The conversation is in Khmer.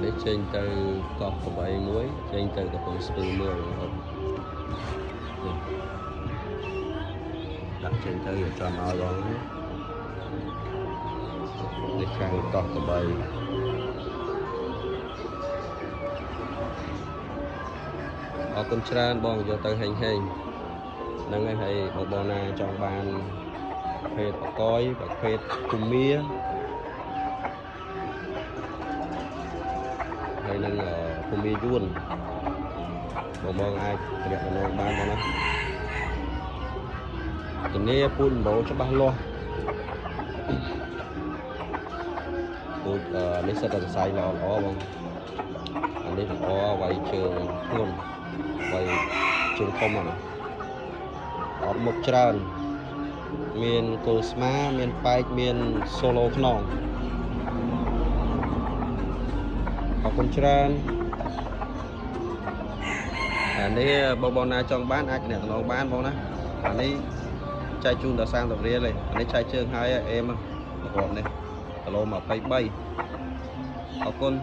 នេះចេញទៅកោះកបីមួយចេញទៅកំពង់ស្ពឺមួយដាក់ចេញទៅយកចាំឲ្យបងនេះខាងកោះកបីអរគុណច្រើនបងយកទៅហេងហ្នឹងហើយបងណាចង់បានប្រភេទបកយប្រភេទគុំមៀហើយនឹងគុំមៀយួនបងអាចត្រាក់ដំណងបានបងណាជំនាញពូជម្បោច្បាស់លាស់ពូជនេះសិតតែសរសៃល្អបងអានេះល្អវាយជើងធ្ងន់វាយជើងធំណាអត់មុខច្រើនមានគល់ស្មាមានប៉ែកមានសូឡូខ្នងអរគុណច្រើនអានេះបងណាចង់បានអាចតំណងបានបងណាអានេះចែកជូនដល់30រៀលទេអានេះចែកជើងហើយអេមប្រកបនេះគីឡូ23អរគុណ